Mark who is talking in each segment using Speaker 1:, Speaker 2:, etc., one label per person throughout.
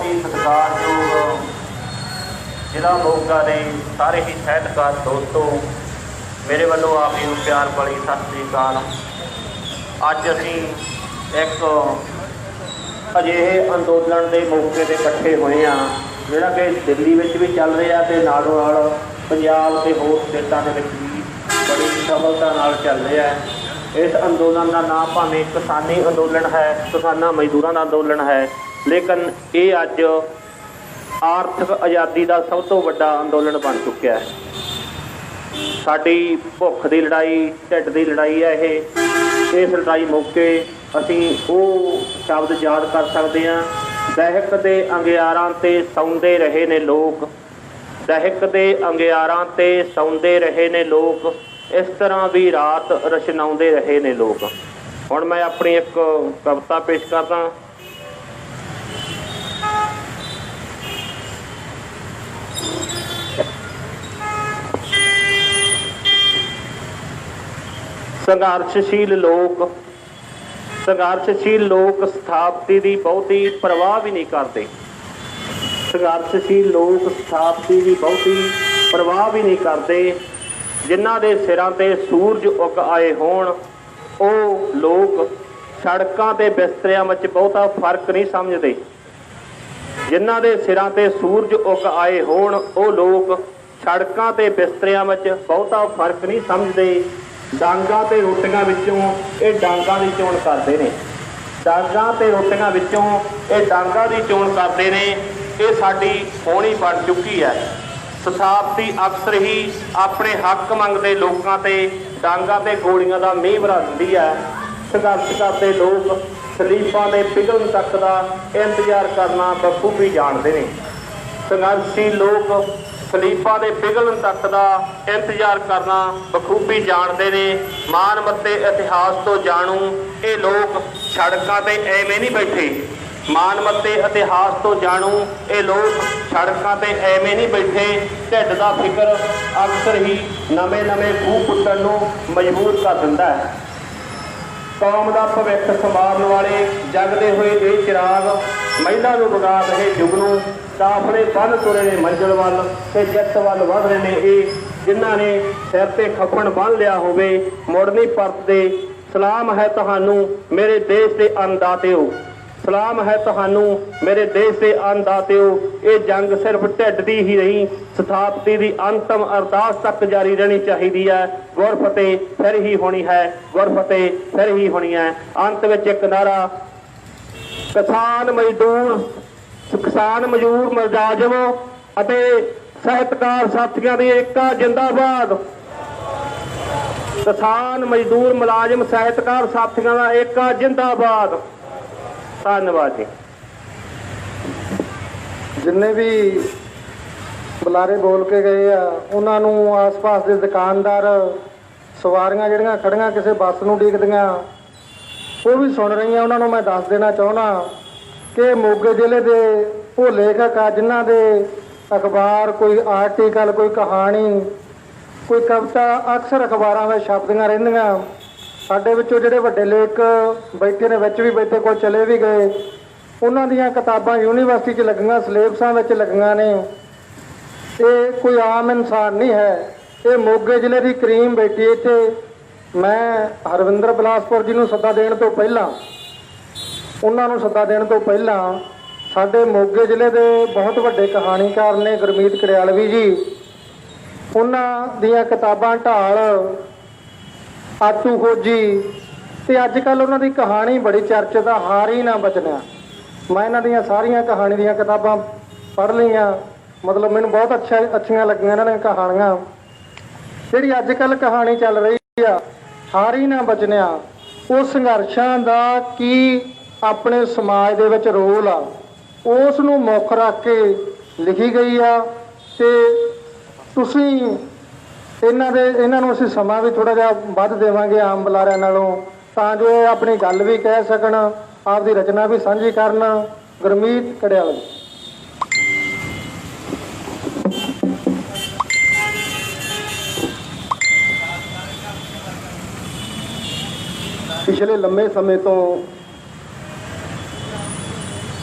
Speaker 1: बहुत ही सत्कारयोग जिला मोगा ने सारे ही साहित्यकार दोस्तों, मेरे वालों आप जी प्यार भली सत श्री अकाल। अज असी एक अजिहे अंदोलन के मौके पर इकट्ठे हुए हाँ जोड़ा कि दिल्ली में भी चल रहा है, नालों नाल पंजाब के होर स्टेटां दे विच भी बड़ी सफलता नाल चल रहा है। इस अंदोलन का नाम भावें किसानी अंदोलन है, किसाना मजदूरों का अंदोलन है, लेकिन ये अज आर्थिक आज़ादी का सब तो वड्डा अंदोलन बन चुका है। साडी भुख की लड़ाई, ढिड की लड़ाई है ये। इस लड़ाई मौके असी वो शब्द याद कर सकते हैं, दहक दे अंगियारां ते सौंदे रहे ने लोग, दहक दे अंगियारां ते सौंदे रहे ने लोग, इस तरह भी रात रचनाउंदे रहे ने लोग। हुण मैं अपनी एक कविता पेश करदा। संघर्षशील लोग, संघर्षशील लोग स्थापति की बहुती परवाह भी नहीं करते। संघर्षशील लोग स्थापति की बहुती परवाह भी नहीं करते। जिन्हां दे सिरां ते सूरज उग आए होण ਉਹ लोग सड़कों ते बिस्तरियां विच बहुता फर्क नहीं समझते। जिन्हां दे सिरां ते सूरज उग आए होण ਉਹ लोग सड़कों ते बिस्तरियां विच बहुता फर्क नहीं समझते। डांगां ते रोटियां विचों ये डांगां दी चोण करदे ने, डांगां ते रोटियां विचों ये डांगां दी चोण करदे ने। ये साडी होनी बन चुकी है। सथापति अक्सर ही अपने हक मंगते लोगों ते डांगा ते गोलियां का मीह भरा दिंदी है। संघर्ष करते लोग सलीफां दे पिघलण तक का इंतजार करना बखूबी जानते हैं। संघर्षशील लोग सलीफां दे पिघलण तक का इंतजार करना बखूबी जानते हैं। मान मत्ते इतिहास तो जानू ये लोग सड़कों ते एवें नहीं बैठे। मान मत्ते इतिहास तो जानू ये लोग सड़कों ते एवें नहीं बैठे। ढिड का फिक्र अक्सर ही नवे नवे खूह पुट्टण नूं मजबूर कर दिंदा है। कौम का भविख संभालने वाले जगदे हुए ये चिराग महिला नूं बगा रहे युग नूं काफले बन तुरे ने मंजिल वल ते जित वल वध रहे ने ये जिन्हां ने सिर ते खफन बन लिया होवे मुड़ नहीं परतदे। सलाम है तुहानूं मेरे देश के अन्नदातिओ, सलाम है तुहानू मेरे देश के अन्नदातिओ। ये जंग सिर्फ ढिड दी ही नहीं, स्थापति की अंतिम अरदास तक जारी रहनी चाहिए है। गुर फतेह फिर ही होनी है, गुर फतेह फिर ही होनी है। अंत में एक नारा किसान मजदूर मुलाजम अते साहित्यकार साथियों की एकता जिंदाबाद। किसान मजदूर मुलाजम साहित्यकार साथियों का एकता जिंदाबाद। धन्यवाद जी।
Speaker 2: जिन्ने भी बुलारे बोल के गए आ उन्होंने आस पास के दुकानदार सवारियां जिहड़ियां खड़ियां किसी बस नूं उਡੀकदियां वो भी सुन रही हैं। उन्होंने मैं दस देना चाहना कि मोगे जिले के वो लेखक आ जिन्हां दे अखबार कोई आर्टिकल कोई कहानी कोई कविता अक्सर अखबारों में छपदियां रहिंदियां। साडे विचों जिहड़े वड्डे लेख बैठे ने विच भी बैठे कोई चले भी गए उन्हां दीयां किताबां यूनीवर्सिटी च लगियां सिलेबसां विच लगियां ने। ये कोई आम इंसान नहीं है, ये मोगे जिले की करीम बेटी। इत्थे मैं हरविंदर बिलासपुर जी नूं सद्दा देण तो पहिलां उन्हां नूं सद्दा देण तो पहिलां साडे मोगे जिले के बहुत वड्डे कहानीकार ने गुरमीत कड़ियालवी जी, उन्हां दीयां किताबां ढाल आचू खोजी ते अजकल उन्हां दी कहानी बड़ी चर्चित आ, हार ही ना बचना। मैं इन्हां दीयां सारियां कहानी दीयां किताबां पढ़ लईआं, मतलब मैनूं बहुत अच्छियां लगियां इन्हां दीयां कहानियां। जिहड़ी अजकल कहानी चल रही आ हार ही ना बचना, वो संघर्षां दा की अपने समाज दे विच रोल आ उस नूं मुੱਖ रख के लिखी गई आ। ते तुसीं इन्हों असीं समा भी थोड़ा जिहा वध देवांगे आम बुलारिਆਂ नालों तां जो ये अपनी गल भी कह सकण, आपकी रचना भी साझी करन। गुरमीत कड़ियाल। पिछले लंबे समय तो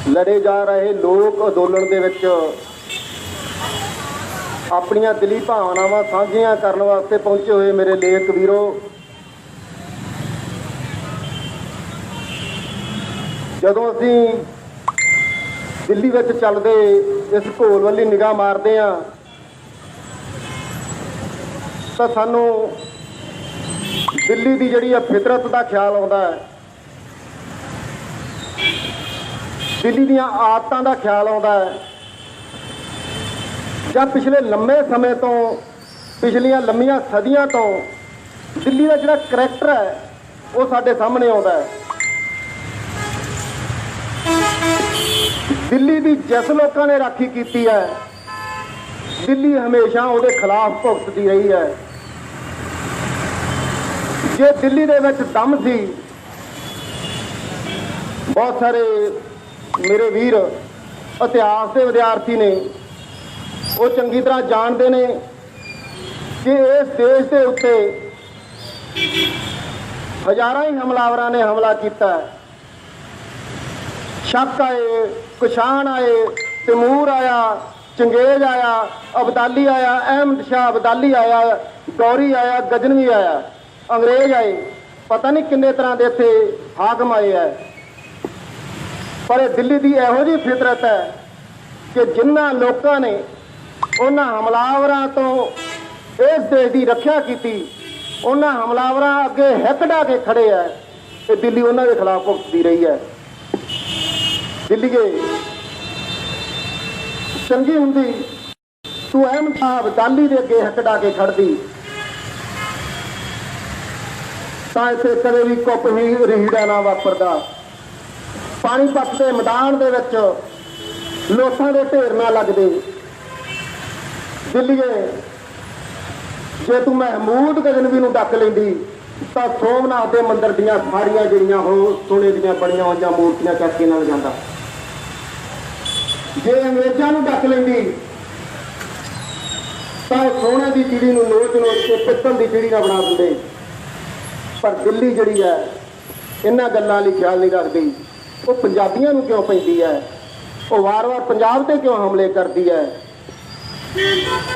Speaker 2: ਲੜੇ ਜਾ ਰਹੇ ਲੋਕ ਅੰਦੋਲਨ ਦੇ ਵਿੱਚ ਆਪਣੀਆਂ ਦਿਲੀ ਭਾਵਨਾਵਾਂ ਸਾਂਝੀਆਂ ਕਰਨ ਵਾਸਤੇ ਪਹੁੰਚੇ ਹੋਏ ਮੇਰੇ ਲੇਖ ਵੀਰੋ, ਜਦੋਂ ਅਸੀਂ ਦਿੱਲੀ ਵਿੱਚ ਚੱਲਦੇ ਇਸ ਘੋਲ ਵੱਲੀ ਨਿਗਾਹ ਮਾਰਦੇ ਹਾਂ ਤਾਂ ਸਾਨੂੰ ਦਿੱਲੀ ਦੀ ਜਿਹੜੀ ਆ ਫਿਤਰਤ ਦਾ ਖਿਆਲ ਆਉਂਦਾ ਹੈ, ਦਿੱਲੀ ਦੀਆਂ ਆਦਤਾਂ ਦਾ ਖਿਆਲ ਆਉਂਦਾ ਹੈ, ਜਾਂ ਪਿਛਲੇ ਲੰਮੇ ਸਮੇਂ ਤੋਂ, ਪਿਛਲੀਆਂ ਲੰਮੀਆਂ ਸਦੀਆਂ ਤੋਂ ਦਿੱਲੀ ਦਾ ਜਿਹੜਾ ਕਰੈਕਟਰ ਹੈ ਉਹ ਸਾਡੇ ਸਾਹਮਣੇ ਆਉਂਦਾ ਹੈ। ਦਿੱਲੀ ਦੀ ਜਿਸ ਲੋਕਾਂ ਨੇ ਰਾਖੀ ਕੀਤੀ ਹੈ, ਦਿੱਲੀ ਹਮੇਸ਼ਾ ਉਹਦੇ ਖਿਲਾਫ ਭੁਗਤਦੀ ਰਹੀ ਹੈ। ਜੇ ਦਿੱਲੀ ਦੇ ਵਿੱਚ ਦਮ ਸੀ, ਬਹੁਤ ਸਾਰੇ ਮੇਰੇ ਵੀਰ ਇਤਿਹਾਸ ਦੇ ਵਿਦਿਆਰਥੀ ਨੇ, ਉਹ ਚੰਗੀ ਤਰ੍ਹਾਂ ਜਾਣਦੇ ਨੇ ਕਿ ਇਸ ਦੇਸ਼ ਦੇ ਉੱਤੇ ਹਜ਼ਾਰਾਂ ਹੀ ਹਮਲਾਵਰਾਂ ਨੇ ਹਮਲਾ ਕੀਤਾ। ਸ਼ਕ ਆਏ, ਕੁਸ਼ਾਨ ਆਏ, ਤੈਮੂਰ ਆਇਆ, ਚੰਗੇਜ਼ ਆਇਆ, ਅਬਦਾਲੀ ਆਇਆ, ਅਹਿਮਦ ਸ਼ਾਹ ਅਬਦਾਲੀ ਆਇਆ, ਗੌਰੀ ਆਇਆ, ਗਜ਼ਨਵੀ ਆਇਆ, ਅੰਗਰੇਜ਼ ਆਏ, ਪਤਾ ਨਹੀਂ ਕਿੰਨੇ ਤਰ੍ਹਾਂ ਦੇ ਇੱਥੇ ਹਾਕਮ ਆਏ ਹੈ। ਪਰ ਇਹ ਦਿੱਲੀ ਦੀ ਇਹੋ ਜਿਹੀ ਫਿਤਰਤ ਹੈ ਕਿ ਜਿਨ੍ਹਾਂ ਲੋਕਾਂ ਨੇ ਉਹਨਾਂ ਹਮਲਾਵਰਾਂ ਤੋਂ ਇਸ ਦੇਸ਼ ਦੀ ਰੱਖਿਆ ਕੀਤੀ, ਉਹਨਾਂ ਹਮਲਾਵਰਾਂ ਅੱਗੇ ਹਿੱਕ ਢਾ ਕੇ ਖੜੇ ਹੈ ਤੇ ਦਿੱਲੀ ਉਹਨਾਂ ਦੇ ਖਿਲਾਫ ਭੁਗਤਦੀ ਰਹੀ ਹੈ। ਦਿੱਲੀ ਚੰਗੀ ਹੁੰਦੀ ਤੂੰ ਅਹਿਮਦ ਸ਼ਾਹ ਅਬਦਾਲੀ ਦੇ ਅੱਗੇ ਹਿੱਕ ਢਾ ਕੇ ਖੜਦੀ ਤਾਂ ਇੱਥੇ ਕਦੇ ਵੀ ਕੁੱਪ ਹੀ ਰੀੜਾ ਨਾ ਵਾਪਰਦਾ। ਪਾਣੀਪਤ ਦੇ ਮੈਦਾਨ ਦੇ ਵਿੱਚ ਲੋਕਾਂ ਦੇ ਢੇਰ ਨਾ ਲੱਗਦੇ। ਦਿੱਲੀਏ, ਜੇ ਤੂੰ ਮਹਿਮੂਦ ਗਜ਼ਨਵੀ ਨੂੰ ਡੱਕ ਲੈਂਦੀ ਤਾਂ ਸੋਮਨਾਥ ਦੇ ਮੰਦਿਰ ਦੀਆਂ ਸਾਰੀਆਂ ਜਿਹੜੀਆਂ ਉਹ ਸੋਨੇ ਦੀਆਂ ਬਣੀਆਂ ਹੋਈਆਂ ਮੂਰਤੀਆਂ ਚੱਕ ਕੇ ਨਾਲ ਜਾਂਦਾ। ਜੇ ਅੰਗਰੇਜ਼ਾਂ ਨੂੰ ਡੱਕ ਲੈਂਦੀ ਤਾਂ ਸੋਨੇ ਦੀ ਚਿੜੀ ਨੂੰ ਨੋਚ ਕੇ ਪਿੱਤਲ ਦੀ ਚਿੜੀ ਨਾਲ ਬਣਾ ਦਿੰਦੇ। ਪਰ ਦਿੱਲੀ ਜਿਹੜੀ ਹੈ ਇਹਨਾਂ ਗੱਲਾਂ ਲਈ ਖਿਆਲ ਨਹੀਂ ਰੱਖਦੀ। ਉਹ ਪੰਜਾਬੀਆਂ ਨੂੰ ਕਿਉਂ ਪੈਂਦੀ ਹੈ? ਉਹ ਵਾਰ-ਵਾਰ ਪੰਜਾਬ ਤੇ ਕਿਉਂ ਹਮਲੇ ਕਰਦੀ ਹੈ?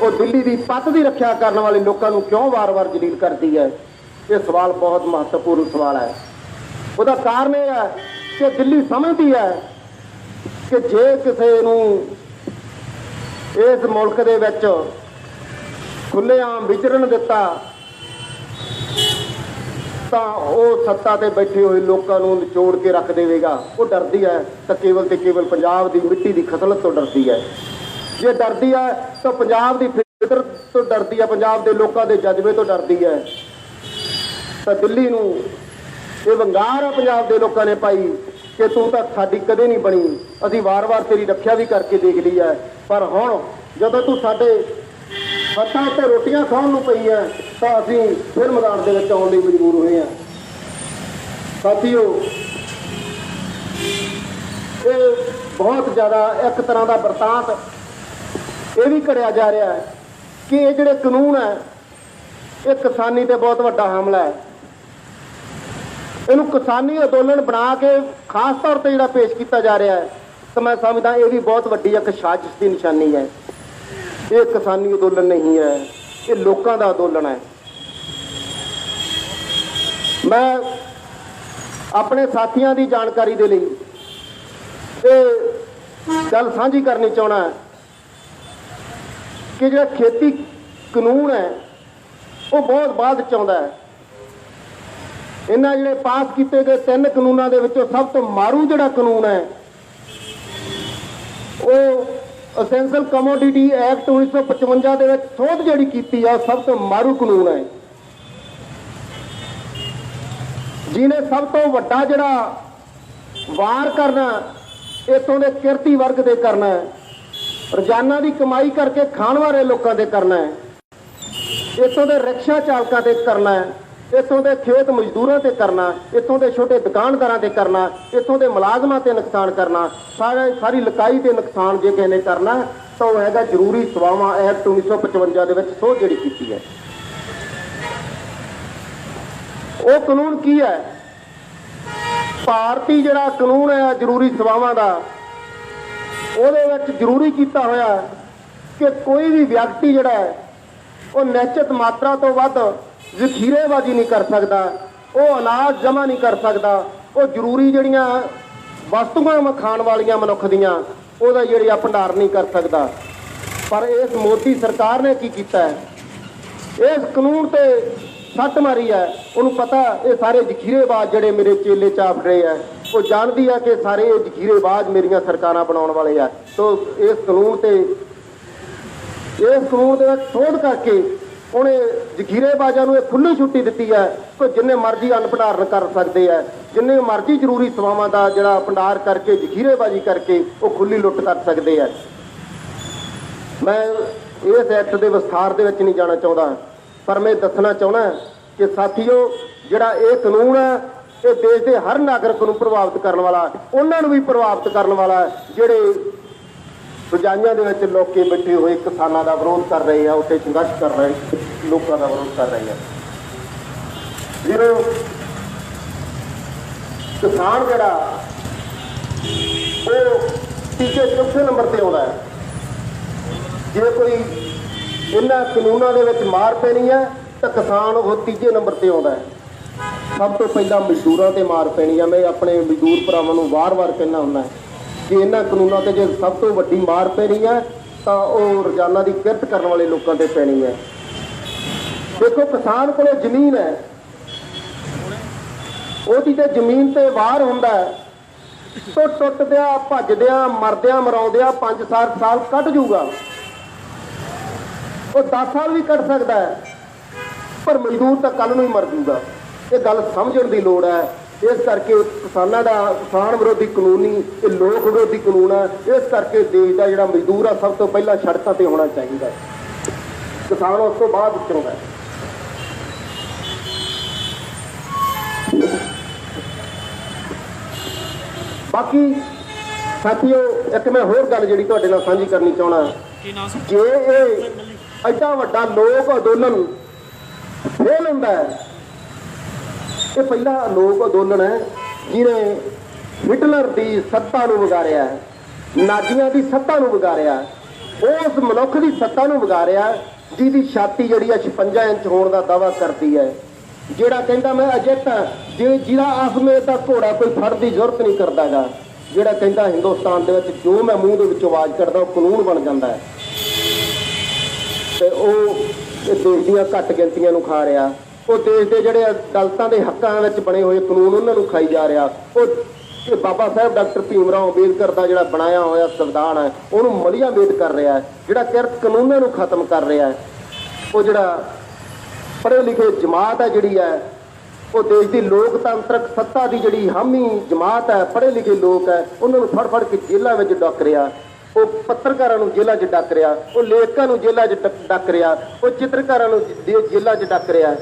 Speaker 2: ਉਹ ਦਿੱਲੀ ਦੀ ਪੱਤ ਦੀ ਰੱਖਿਆ ਕਰਨ ਵਾਲੇ ਲੋਕਾਂ ਨੂੰ ਕਿਉਂ ਵਾਰ-ਵਾਰ ਜਲੀਲ ਕਰਦੀ ਹੈ? ਇਹ ਸਵਾਲ ਬਹੁਤ ਮਹੱਤਵਪੂਰਨ ਸਵਾਲ ਹੈ। ਉਹਦਾ ਕਾਰਨ ਇਹ ਹੈ ਕਿ ਦਿੱਲੀ ਸਮਝਦੀ ਹੈ ਕਿ ਜੇ ਕਿਸੇ ਨੂੰ ਇਸ ਮੁਲਕ ਦੇ ਵਿੱਚ ਖੁੱਲ੍ਹੇਆਮ ਵਿਚਰਨ ਦਿੱਤਾ ਤਾਂ ਉਹ ਸੱਤਾ ਤੇ ਬੈਠੇ ਹੋਏ ਲੋਕਾਂ ਨੂੰ ਨਿਚੋੜ ਕੇ ਰੱਖ ਦੇਵੇਗਾ। ਉਹ ਡਰਦੀ ਹੈ ਤਾਂ ਕੇਵਲ ਤੇ ਕੇਵਲ ਪੰਜਾਬ ਦੀ ਮਿੱਟੀ ਦੀ ਖਸਲਤ ਤੋਂ ਡਰਦੀ ਹੈ। ਜੇ ਡਰਦੀ ਹੈ ਤਾਂ ਪੰਜਾਬ ਦੀ ਫਿਤਰਤ ਤੋਂ ਡਰਦੀ ਹੈ, ਪੰਜਾਬ ਦੇ ਲੋਕਾਂ ਦੇ ਜਜ਼ਬੇ ਤੋਂ ਡਰਦੀ ਹੈ। ਤਾਂ ਦਿੱਲੀ ਨੂੰ ਇਹ ਵੰਗਾਰ ਆ ਪੰਜਾਬ ਦੇ ਲੋਕਾਂ ਨੇ ਪਾਈ ਕਿ ਤੂੰ ਤਾਂ ਸਾਡੀ ਕਦੇ ਨਹੀਂ ਬਣੀ। ਅਸੀਂ ਵਾਰ-ਵਾਰ ਤੇਰੀ ਰੱਖਿਆ ਵੀ ਕਰਕੇ ਦੇਖ ਲਈ ਹੈ, ਪਰ ਹੁਣ ਜਦੋਂ ਤੂੰ ਸਾਡੇ ਹੱਥਾਂ ਉੱਤੇ ਰੋਟੀਆਂ ਖਾਣ ਨੂੰ ਪਈ ਹੈ ਤਾਂ ਅਸੀਂ ਫਿਰ ਮੈਦਾਨ ਦੇ ਵਿੱਚ ਆਉਣ ਲਈ ਮਜਬੂਰ ਹੋਏ ਹਾਂ। ਸਾਥੀਓ, ਇਹ ਬਹੁਤ ਜ਼ਿਆਦਾ ਇੱਕ ਤਰ੍ਹਾਂ ਦਾ ਵਰਤਾਂਤ ਇਹ ਵੀ ਕਰਿਆ ਜਾ ਰਿਹਾ ਹੈ ਕਿ ਇਹ ਜਿਹੜੇ ਕਾਨੂੰਨ ਹੈ ਇਹ ਕਿਸਾਨੀ ਤੇ ਬਹੁਤ ਵੱਡਾ ਹਮਲਾ ਹੈ। ਇਹਨੂੰ ਕਿਸਾਨੀ ਅੰਦੋਲਨ ਬਣਾ ਕੇ ਖਾਸ ਤੌਰ ਤੇ ਜਿਹੜਾ ਪੇਸ਼ ਕੀਤਾ ਜਾ ਰਿਹਾ ਹੈ ਤਾਂ ਮੈਂ ਸਮਝਦਾ ਇਹ ਵੀ ਬਹੁਤ ਵੱਡੀ ਇੱਕ ਸਾਜ਼ਿਸ਼ ਦੀ ਨਿਸ਼ਾਨੀ ਹੈ। ਇਹ ਕਿਸਾਨੀ ਅੰਦੋਲਨ ਨਹੀਂ ਹੈ, ਇਹ ਲੋਕਾਂ ਦਾ ਅੰਦੋਲਨ ਹੈ। ਮੈਂ ਆਪਣੇ ਸਾਥੀਆਂ ਦੀ ਜਾਣਕਾਰੀ ਦੇ ਲਈ ਇਹ ਗੱਲ ਸਾਂਝੀ ਕਰਨੀ ਚਾਹੁੰਦਾ ਕਿ ਜਿਹੜਾ ਖੇਤੀ ਕਾਨੂੰਨ ਹੈ ਉਹ ਬਹੁਤ ਬਾਅਦ ਚ ਆਉਂਦਾ ਹੈ। ਇਹਨਾਂ ਜਿਹੜੇ ਪਾਸ ਕੀਤੇ ਗਏ 3 ਕਾਨੂੰਨਾਂ ਦੇ ਵਿੱਚੋਂ ਸਭ ਤੋਂ ਮਾਰੂ ਜਿਹੜਾ ਕਾਨੂੰਨ ਹੈ ਉਹ ਅਸੈਂਸ਼ੀਅਲ ਕਮੋਡਿਟੀ ਐਕਟ 1955 ਦੇ ਵਿੱਚ ਸੋਧ ਜਿਹੜੀ ਕੀਤੀ ਆ ਸਭ ਤੋਂ ਮਾਰੂ ਕਾਨੂੰਨ ਹੈ, ਜਿਹਨੇ ਸਭ ਤੋਂ ਵੱਡਾ ਜਿਹੜਾ ਵਾਰ ਕਰਨਾ ਇੱਥੋਂ ਦੇ ਕਿਰਤੀ ਵਰਗ ਦੇ ਕਰਨਾ ਹੈ, ਰੋਜ਼ਾਨਾ ਦੀ ਕਮਾਈ ਕਰਕੇ ਖਾਣ ਵਾਲੇ ਲੋਕਾਂ ਦੇ ਕਰਨਾ ਹੈ, ਇੱਥੋਂ ਦੇ ਰਿਕਸ਼ਾ ਚਾਲਕਾਂ ਤੇ ਕਰਨਾ ਹੈ, ਇੱਥੋਂ ਦੇ ਖੇਤ ਮਜ਼ਦੂਰਾਂ ਤੇ ਕਰਨਾ, ਇੱਥੋਂ ਦੇ ਛੋਟੇ ਦੁਕਾਨਦਾਰਾਂ ਤੇ ਕਰਨਾ, ਇੱਥੋਂ ਦੇ ਮੁਲਾਜ਼ਮਾਂ ਤੇ ਨੁਕਸਾਨ ਕਰਨਾ, ਸਾਰੀ ਲਕਾਈ ਤੇ ਨੁਕਸਾਨ ਜੇ ਕਿਸੇ ਨੇ ਕਰਨਾ ਤਾਂ ਉਹ ਹੈਗਾ ਜ਼ਰੂਰੀ ਸੇਵਾਵਾਂ ਐਕਟ 1955 ਦੇ ਵਿੱਚ ਸੋਧ ਜਿਹੜੀ ਕੀਤੀ ਹੈ। ਉਹ ਕਾਨੂੰਨ ਕੀ ਹੈ? ਭਾਰਤੀ ਜਿਹੜਾ ਕਾਨੂੰਨ ਹੈ ਜ਼ਰੂਰੀ ਸੇਵਾਵਾਂ ਦਾ ਉਹਦੇ ਵਿੱਚ ਜ਼ਰੂਰੀ ਕੀਤਾ ਹੋਇਆ ਕਿ ਕੋਈ ਵੀ ਵਿਅਕਤੀ ਜਿਹੜਾ ਹੈ ਉਹ ਨਿਸ਼ਚਿਤ ਮਾਤਰਾ ਤੋਂ ਵੱਧ ਜ਼ਖੀਰੇਬਾਜ਼ੀ ਨਹੀਂ ਕਰ ਸਕਦਾ, ਉਹ ਅਨਾਜ ਜਮ੍ਹਾਂ ਨਹੀਂ ਕਰ ਸਕਦਾ, ਉਹ ਜ਼ਰੂਰੀ ਜਿਹੜੀਆਂ ਵਸਤੂਆਂ ਖਾਣ ਵਾਲੀਆਂ ਮਨੁੱਖ ਦੀਆਂ ਉਹਦਾ ਜਿਹੜੀ ਭੰਡਾਰ ਨਹੀਂ ਕਰ ਸਕਦਾ। ਪਰ ਇਸ ਮੋਦੀ ਸਰਕਾਰ ਨੇ ਕੀ ਕੀਤਾ ਹੈ, ਇਸ ਕਾਨੂੰਨ ਤੇ ਸੱਟ ਮਾਰੀ ਹੈ। ਉਹਨੂੰ ਪਤਾ ਇਹ ਸਾਰੇ ਜ਼ਖੀਰੇਬਾਜ਼ ਜਿਹੜੇ ਮੇਰੇ ਚੇਲੇ ਚਾਪ ਰਹੇ ਆ, ਉਹ ਜਾਣਦੀ ਆ ਕਿ ਸਾਰੇ ਇਹ ਜ਼ਖੀਰੇਬਾਜ਼ ਮੇਰੀਆਂ ਸਰਕਾਰਾਂ ਬਣਾਉਣ ਵਾਲੇ ਆ। ਸੋ ਇਸ ਕਾਨੂੰਨ ਦੇ ਵਿੱਚ ਸੋਧ ਕਰਕੇ ਉਹਨੇ ਜ਼ਖੀਰੇਬਾਜ਼ਾਂ ਨੂੰ ਇਹ ਖੁੱਲ੍ਹੀ ਛੁੱਟੀ ਦਿੱਤੀ ਹੈ ਕਿ ਜਿੰਨੇ ਮਰਜ਼ੀ ਅੰਨ ਭੰਡਾਰਨ ਕਰ ਸਕਦੇ ਆ, ਜਿੰਨੇ ਮਰਜ਼ੀ ਜ਼ਰੂਰੀ ਸੇਵਾਵਾਂ ਦਾ ਜਿਹੜਾ ਭੰਡਾਰ ਕਰਕੇ ਜ਼ਖੀਰੇਬਾਜ਼ੀ ਕਰਕੇ ਉਹ ਖੁੱਲ੍ਹੀ ਲੁੱਟ ਕਰ ਸਕਦੇ ਆ। ਮੈਂ ਇਸ ਐਕਟ ਦੇ ਵਿਸਥਾਰ ਦੇ ਵਿੱਚ ਨਹੀਂ ਜਾਣਾ ਚਾਹੁੰਦਾ, ਪਰ ਮੈਂ ਦੱਸਣਾ ਚਾਹੁੰਦਾ ਕਿ ਸਾਥੀਓ, ਜਿਹੜਾ ਇਹ ਕਾਨੂੰਨ ਹੈ ਇਹ ਦੇਸ਼ ਦੇ ਹਰ ਨਾਗਰਿਕ ਨੂੰ ਪ੍ਰਭਾਵਿਤ ਕਰਨ ਵਾਲਾ, ਉਹਨਾਂ ਨੂੰ ਵੀ ਪ੍ਰਭਾਵਿਤ ਕਰਨ ਵਾਲਾ ਜਿਹੜੇ ਰਜਾਈਆਂ ਦੇ ਵਿੱਚ ਲੋਕ ਬੈਠੇ ਹੋਏ ਕਿਸਾਨਾਂ ਦਾ ਵਿਰੋਧ ਕਰ ਰਹੇ ਆ, ਉੱਥੇ ਸੰਘਰਸ਼ ਕਰ ਰਹੇ ਲੋਕਾਂ ਦਾ ਵਿਰੋਧ ਕਰ ਰਹੇ ਆ। ਜਦੋਂ ਕਿਸਾਨ ਜਿਹੜਾ ਉਹ ਤੀਜੇ ਚੌਥੇ ਨੰਬਰ ਤੇ ਆਉਂਦਾ ਹੈ, ਜੇ ਕੋਈ ਇਹਨਾਂ ਕਾਨੂੰਨਾਂ ਦੇ ਵਿੱਚ ਮਾਰ ਪੈਣੀ ਹੈ ਤਾਂ ਕਿਸਾਨ ਉਹ ਤੀਜੇ ਨੰਬਰ ਤੇ ਆਉਂਦਾ ਹੈ। ਸਭ ਤੋਂ ਪਹਿਲਾਂ ਮਜ਼ਦੂਰਾਂ ਤੇ ਮਾਰ ਪੈਣੀ ਹੈ। ਮੈਂ ਆਪਣੇ ਮਜ਼ਦੂਰ ਭਰਾਵਾਂ ਨੂੰ ਵਾਰ-ਵਾਰ ਕਹਿਣਾ ਹੁੰਦਾ ਕਿ ਇਹਨਾਂ ਕਾਨੂੰਨਾਂ ਤੇ ਜੇ ਸਭ ਤੋਂ ਵੱਡੀ ਮਾਰ ਪੈਣੀ ਹੈ ਤਾਂ ਉਹ ਰੋਜ਼ਾਨਾ ਦੀ ਕਿਰਤ ਕਰਨ ਵਾਲੇ ਲੋਕਾਂ ਤੇ ਪੈਣੀ ਹੈ। ਦੇਖੋ, ਕਿਸਾਨ ਕੋਲ ਜ਼ਮੀਨ ਹੈ, ਉਹਦੀ ਤੇ ਜ਼ਮੀਨ ਤੇ ਵਾਰ ਹੁੰਦਾ ਹੈ, ਟੁੱਟਦਿਆਂ ਭੱਜਦਿਆਂ ਮਰਦਿਆਂ ਮਰਾਉਂਦਿਆਂ 5-7 ਸਾਲ ਕੱਢ ਜੂਗਾ, ਉਹ 10 ਸਾਲ ਵੀ ਕੱਢ ਸਕਦਾ ਹੈ, ਪਰ ਮਜ਼ਦੂਰ ਤਾਂ ਕੱਲ ਨੂੰ ਹੀ ਮਰ ਜੂਗਾ। ਇਹ ਗੱਲ ਸਮਝਣ ਦੀ ਲੋੜ ਹੈ। ਇਸ ਕਰਕੇ ਕਿਸਾਨਾਂ ਦਾ ਕਿਸਾਨ ਵਿਰੋਧੀ ਕਾਨੂੰਨ ਇਹ ਲੋਕ ਵਿਰੋਧੀ ਕਾਨੂੰਨ ਹੈ। ਇਸ ਕਰਕੇ ਦੇਸ਼ ਦਾ ਜਿਹੜਾ ਮਜ਼ਦੂਰ ਆ ਸਭ ਤੋਂ ਪਹਿਲਾਂ ਸੜਕਾਂ ਤੇ ਹੋਣਾ ਚਾਹੀਦਾ ਹੈ, ਕਿਸਾਨ ਉਸ ਤੋਂ ਬਾਅਦ ਉਤਰਦਾ ਹੈ। ਬਾਕੀ ਸਾਥੀਓ, ਇੱਕ ਮੈਂ ਹੋਰ ਗੱਲ ਜਿਹੜੀ ਤੁਹਾਡੇ ਨਾਲ ਸਾਂਝੀ ਕਰਨੀ ਚਾਹੁੰਦਾ, ਜੇ ਇਹ ਐਡਾ ਵੱਡਾ ਲੋਕ ਅੰਦੋਲਨ ਫੇਲ ਹੁੰਦਾ ਹੈ, ਇਹ ਪਹਿਲਾ ਲੋਕ ਅੰਦੋਲਨ ਹੈ ਜਿਹਨੇ ਹਿਟਲਰ ਦੀ ਸੱਤਾ ਨੂੰ ਵਿਗਾੜਿਆ, ਨਾਜ਼ੀਆਂ ਦੀ ਸੱਤਾ ਨੂੰ ਵਿਗਾੜਿਆ, ਉਸ ਮਨੁੱਖ ਦੀ ਸੱਤਾ ਨੂੰ ਵਿਗਾੜਿਆ ਜਿਹਦੀ ਛਾਤੀ ਜਿਹੜੀ ਆ 56 ਇੰਚ ਹੋਣ ਦਾ ਦਾਅਵਾ ਕਰਦੀ ਹੈ, ਜਿਹੜਾ ਕਹਿੰਦਾ ਮੈਂ ਅਜਿੱਤ ਹਾਂ, ਜਿਹਦਾ ਆਸਮੇ ਦਾ ਘੋੜਾ ਕੋਈ ਫੜ ਦੀ ਜ਼ਰੂਰਤ ਨਹੀਂ ਕਰਦਾਗਾ, ਜਿਹੜਾ ਕਹਿੰਦਾ ਹਿੰਦੁਸਤਾਨ ਦੇ ਵਿੱਚ ਜੋ ਮੈਂ ਮੂੰਹ ਦੇ ਵਿੱਚੋਂ ਆਵਾਜ਼ ਕਰਦਾ ਉਹ ਕਾਨੂੰਨ ਬਣ ਜਾਂਦਾ ਹੈ, ਤੇ ਉਹ ਇਹ ਦੇਸ਼ ਦੀਆਂ ਘੱਟ ਗਿਣਤੀਆਂ ਨੂੰ ਖਾ ਰਿਹਾ। ਉਹ ਦੇਸ਼ ਦੇ ਜਿਹੜੇ ਦਲਿਤਾਂ ਦੇ ਹੱਕਾਂ ਵਿੱਚ ਬਣੇ ਹੋਏ ਕਾਨੂੰਨ ਉਹਨਾਂ ਨੂੰ ਖਾਈ ਜਾ ਰਿਹਾ। ਉਹ ਬਾਬਾ ਸਾਹਿਬ ਡਾਕਟਰ ਭੀਮ ਰਾਓ ਅੰਬੇਦਕਰ ਦਾ ਜਿਹੜਾ ਬਣਾਇਆ ਹੋਇਆ ਸੰਵਿਧਾਨ ਹੈ ਉਹਨੂੰ ਮਲੀਆ ਮੇਟ ਕਰ ਰਿਹਾ, ਜਿਹੜਾ ਕਿਰਤ ਕਾਨੂੰਨਾਂ ਨੂੰ ਖਤਮ ਕਰ ਰਿਹਾ। ਉਹ ਜਿਹੜਾ ਪੜ੍ਹੇ ਲਿਖੇ ਜਮਾਤ ਹੈ ਜਿਹੜੀ ਹੈ, ਉਹ ਦੇਸ਼ ਦੀ ਲੋਕਤੰਤਰਕ ਸੱਤਾ ਦੀ ਜਿਹੜੀ ਹਾਮੀ ਜਮਾਤ ਹੈ, ਪੜ੍ਹੇ ਲਿਖੇ ਲੋਕ ਹੈ, ਉਹਨਾਂ ਨੂੰ ਫੜ ਕੇ ਜੇਲ੍ਹਾਂ ਵਿੱਚ ਡੱਕ ਰਿਹਾ। ਉਹ ਪੱਤਰਕਾਰਾਂ ਨੂੰ ਜੇਲ੍ਹਾਂ 'ਚ ਡੱਕ ਰਿਹਾ, ਉਹ ਲੇਖਕਾਂ ਨੂੰ ਜੇਲ੍ਹਾਂ 'ਚ ਡੱਕ ਰਿਹਾ, ਉਹ ਚਿੱਤਰਕਾਰਾਂ ਨੂੰ ਜੇਲ੍ਹਾਂ 'ਚ ਡੱਕ ਰਿਹਾ।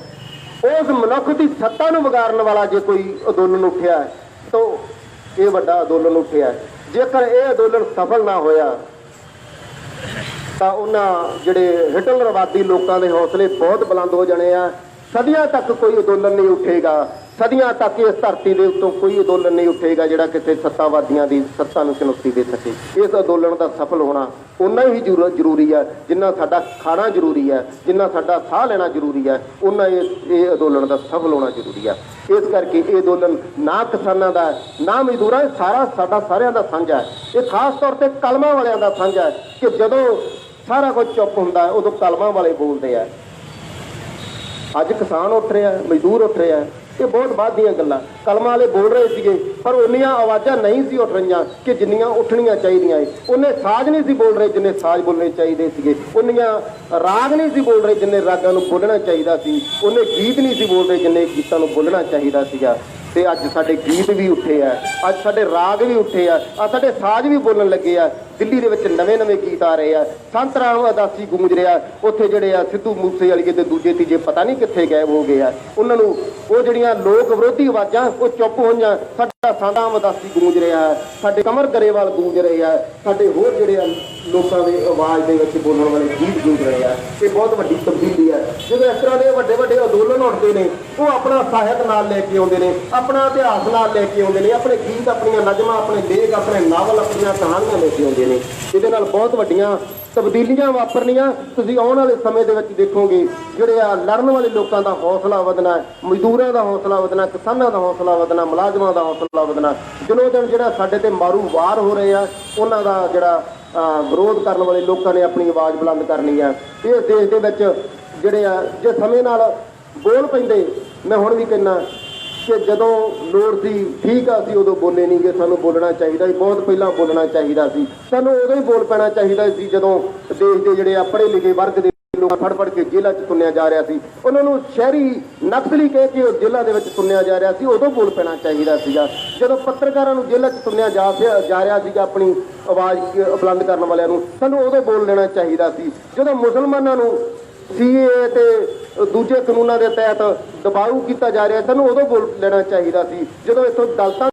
Speaker 2: ਉਸ ਮਨੁੱਖ ਦੀ ਸੱਤਾ ਨੂੰ ਵਿਗਾੜਨ ਵਾਲਾ ਜੇ ਕੋਈ ਅੰਦੋਲਨ ਉੱਠਿਆ ਤਾਂ ਇਹ ਵੱਡਾ ਅੰਦੋਲਨ ਉੱਠਿਆ। ਜੇਕਰ ਇਹ ਅੰਦੋਲਨ ਸਫਲ ਨਾ ਹੋਇਆ ਤਾਂ ਉਹਨਾਂ ਜਿਹੜੇ ਹਿਟਲਰਵਾਦੀ ਲੋਕਾਂ ਦੇ ਹੌਸਲੇ ਬਹੁਤ ਬੁਲੰਦ ਹੋ ਜਾਣੇ ਆ। ਸਦੀਆਂ ਤੱਕ ਕੋਈ ਅੰਦੋਲਨ ਨਹੀਂ ਉੱਠੇਗਾ, ਸਦੀਆਂ ਤੱਕ ਇਸ ਧਰਤੀ ਦੇ ਉੱਤੋਂ ਕੋਈ ਅੰਦੋਲਨ ਨਹੀਂ ਉੱਠੇਗਾ ਜਿਹੜਾ ਕਿਸੇ ਸੱਤਾਵਾਦੀਆਂ ਦੀ ਸੱਤਾ ਨੂੰ ਚੁਣੌਤੀ ਦੇ ਸਕੇ। ਇਸ ਅੰਦੋਲਨ ਦਾ ਸਫਲ ਹੋਣਾ ਉਨਾ ਹੀ ਜ਼ਰੂਰੀ ਹੈ ਜਿੰਨਾ ਸਾਡਾ ਖਾਣਾ ਜ਼ਰੂਰੀ ਹੈ, ਜਿੰਨਾ ਸਾਡਾ ਸਾਹ ਲੈਣਾ ਜ਼ਰੂਰੀ ਹੈ, ਉਨਾ ਇਹ ਅੰਦੋਲਨ ਦਾ ਸਫਲ ਹੋਣਾ ਜ਼ਰੂਰੀ ਹੈ। ਇਸ ਕਰਕੇ ਇਹ ਅੰਦੋਲਨ ਨਾ ਕਿਸਾਨਾਂ ਦਾ ਨਾ ਮਜ਼ਦੂਰਾਂ, ਸਾਡਾ ਸਾਰਿਆਂ ਦਾ ਸਾਂਝਾ ਹੈ। ਇਹ ਖਾਸ ਤੌਰ ਤੇ ਕਲਮਾਂ ਵਾਲਿਆਂ ਦਾ ਸਾਂਝਾ ਹੈ ਕਿ ਜਦੋਂ ਸਾਰਾ ਕੁਝ ਚੁੱਪ ਹੁੰਦਾ ਉਦੋਂ ਕਲਮਾਂ ਵਾਲੇ ਬੋਲਦੇ ਆ। ਅੱਜ ਕਿਸਾਨ ਉੱਠ ਰਿਹਾ, ਮਜ਼ਦੂਰ ਉੱਠ ਰਿਹਾ, ਇਹ ਬਹੁਤ ਬਾਅਦ ਦੀਆਂ ਗੱਲਾਂ। ਕਲਮਾਂ ਵਾਲੇ ਬੋਲ ਰਹੇ ਸੀਗੇ ਪਰ ਉਨੀਆਂ ਆਵਾਜ਼ਾਂ ਨਹੀਂ ਸੀ ਉੱਠ ਰਹੀਆਂ ਕਿ ਜਿੰਨੀਆਂ ਉੱਠਣੀਆਂ ਚਾਹੀਦੀਆਂ ਏ। ਉਹਨੇ ਸਾਜ਼ ਨਹੀਂ ਸੀ ਬੋਲ ਰਹੇ ਜਿੰਨੇ ਸਾਜ਼ ਬੋਲਣੇ ਚਾਹੀਦੇ ਸੀਗੇ, ਉਹਨੀਆਂ ਰਾਗ ਨਹੀਂ ਸੀ ਬੋਲ ਰਹੇ ਜਿੰਨੇ ਰਾਗਾਂ ਨੂੰ ਬੋਲਣਾ ਚਾਹੀਦਾ ਸੀ, ਉਹਨੇ ਗੀਤ ਨਹੀਂ ਸੀ ਬੋਲ ਰਹੇ ਜਿੰਨੇ ਗੀਤਾਂ ਨੂੰ ਬੋਲਣਾ ਚਾਹੀਦਾ ਸੀਗਾ। ਤੇ ਅੱਜ ਸਾਡੇ ਗੀਤ ਵੀ ਉੱਠੇ ਆ, ਅੱਜ ਸਾਡੇ ਰਾਗ ਵੀ ਉੱਠੇ ਆ, ਅੱਜ ਸਾਡੇ ਸਾਜ਼ ਵੀ ਬੋਲਣ ਲੱਗੇ ਆ। ਦਿੱਲੀ ਦੇ ਵਿੱਚ ਨਵੇਂ ਗੀਤ ਆ ਰਹੇ ਆ, ਸੰਤ ਰਾਮ ਉਦਾਸੀ ਗੂੰਜ ਰਿਹਾ। ਉੱਥੇ ਜਿਹੜੇ ਆ ਸਿੱਧੂ ਮੂਸੇ ਵਾਲੀਏ ਤੇ ਦੂਜੇ ਤੀਜੇ ਪਤਾ ਨਹੀਂ ਕਿੱਥੇ ਗਾਇਬ ਹੋ ਗਏ ਆ। ਉਹਨਾਂ ਨੂੰ ਉਹ ਜਿਹੜੀਆਂ ਲੋਕ ਵਿਰੋਧੀ ਆਵਾਜ਼ਾਂ ਉਹ ਚੁੱਪ ਹੋਈਆਂ।
Speaker 3: ਸਾਡਾ ਮਦਾਸੀ ਗੂੰਜ ਰਿਹਾ ਹੈ, ਸਾਡੇ ਕਮਰ ਗਰੇਵਾਲ ਗੂੰਜ ਰਹੇ ਆ, ਸਾਡੇ ਹੋਰ ਜਿਹੜੇ ਆ ਲੋਕਾਂ ਦੇ ਆਵਾਜ਼ ਦੇ ਵਿੱਚ ਬੋਲਣ ਵਾਲੇ ਗੀਤ ਗੂੰਜ ਰਹੇ ਆ। ਇਹ ਬਹੁਤ ਵੱਡੀ ਤਬਦੀਲੀ ਹੈ। ਜਦੋਂ ਇਸ ਤਰ੍ਹਾਂ ਦੇ ਵੱਡੇ ਵੱਡੇ ਅੰਦੋਲਨ ਉੱਠਦੇ ਨੇ, ਉਹ ਆਪਣਾ ਸਾਹਿਤ ਨਾਲ ਲੈ ਕੇ ਆਉਂਦੇ ਨੇ, ਆਪਣਾ ਇਤਿਹਾਸ ਨਾਲ ਲੈ ਕੇ ਆਉਂਦੇ ਨੇ, ਆਪਣੇ ਗੀਤ, ਆਪਣੀਆਂ ਨਜ਼ਮਾਂ, ਆਪਣੇ ਲੇਖ, ਆਪਣੇ ਨਾਵਲ, ਆਪਣੀਆਂ ਕਹਾਣੀਆਂ ਲੈ ਕੇ ਆਉਂਦੇ ਨੇ। ਇਹਦੇ ਨਾਲ ਬਹੁਤ ਵੱਡੀਆਂ ਤਬਦੀਲੀਆਂ ਵਾਪਰਨੀਆਂ। ਤੁਸੀਂ ਆਉਣ ਵਾਲੇ ਸਮੇਂ ਦੇ ਵਿੱਚ ਦੇਖੋਗੇ ਜਿਹੜੇ ਆ ਲੜਨ ਵਾਲੇ ਲੋਕਾਂ ਦਾ ਹੌਸਲਾ ਵਧਣਾ, ਮਜ਼ਦੂਰਾਂ ਦਾ ਹੌਸਲਾ ਵਧਣਾ, ਕਿਸਾਨਾਂ ਦਾ ਹੌਸਲਾ ਵਧਣਾ, ਮੁਲਾਜ਼ਮਾਂ ਦਾ ਹੌਸਲਾ ਵਧਣਾ। ਦਿਨੋਂ ਦਿਨ ਜਿਹੜਾ ਸਾਡੇ ਤੇ ਮਾਰੂ ਵਾਰ ਹੋ ਰਹੇ ਆ, ਉਹਨਾਂ ਦਾ ਜਿਹੜਾ ਵਿਰੋਧ ਕਰਨ ਵਾਲੇ ਲੋਕਾਂ ਨੇ ਆਪਣੀ ਆਵਾਜ਼ ਬੁਲੰਦ ਕਰਨੀ ਆ। ਇਹ ਦੇਸ਼ ਦੇ ਵਿੱਚ ਜਿਹੜੇ ਆ ਜੇ ਸਮੇਂ ਨਾਲ ਬੋਲ ਪੈਂਦੇ, ਮੈਂ ਹੁਣ ਵੀ ਕਹਿੰਦਾ ਕਿ ਜਦੋਂ ਲੋੜ ਸੀ, ਠੀਕ ਆ, ਅਸੀਂ ਉਦੋਂ ਬੋਲੇ ਨਹੀਂ ਗਏ, ਸਾਨੂੰ ਬੋਲਣਾ ਚਾਹੀਦਾ ਸੀ, ਬਹੁਤ ਪਹਿਲਾਂ ਬੋਲਣਾ ਚਾਹੀਦਾ ਸੀ। ਸਾਨੂੰ ਉਦੋਂ ਹੀ ਬੋਲ ਪੈਣਾ ਚਾਹੀਦਾ ਸੀ ਜਦੋਂ ਦੇਸ਼ ਦੇ ਜਿਹੜੇ ਆ ਪੜ੍ਹੇ ਲਿਖੇ ਵਰਗ ਦੇ ਲੋਕ ਫੜ ਫੜ ਕੇ ਜੇਲ੍ਹਾਂ 'ਚ ਤੁੰਨਿਆ ਜਾ ਰਿਹਾ ਸੀ, ਉਹਨਾਂ ਨੂੰ ਸ਼ਹਿਰੀ ਨਕਸਲੀ ਕਹਿ ਕੇ ਉਹ ਜੇਲ੍ਹਾਂ ਦੇ ਵਿੱਚ ਤੁੰਨਿਆ ਜਾ ਰਿਹਾ ਸੀ, ਉਦੋਂ ਬੋਲ ਪੈਣਾ ਚਾਹੀਦਾ ਸੀਗਾ। ਜਦੋਂ ਪੱਤਰਕਾਰਾਂ ਨੂੰ ਜੇਲ੍ਹਾਂ 'ਚ ਤੁੰਨਿਆ ਜਾ ਰਿਹਾ ਸੀਗਾ ਆਪਣੀ ਆਵਾਜ਼ ਬੁਲੰਦ ਕਰਨ ਵਾਲਿਆਂ ਨੂੰ, ਸਾਨੂੰ ਉਦੋਂ ਬੋਲ ਲੈਣਾ ਚਾਹੀਦਾ ਸੀ। ਜਦੋਂ ਮੁਸਲਮਾਨਾਂ ਨੂੰ CAA ਤੇ ਦੂਜੇ ਕਾਨੂੰਨਾਂ ਦੇ ਤਹਿਤ ਦਬਾਅ ਕੀਤਾ ਜਾ ਰਿਹਾ, ਸਾਨੂੰ ਉਦੋਂ ਬੋਲ ਲੈਣਾ ਚਾਹੀਦਾ ਸੀ। ਜਦੋਂ ਇੱਥੋਂ ਦਲਤਾਂ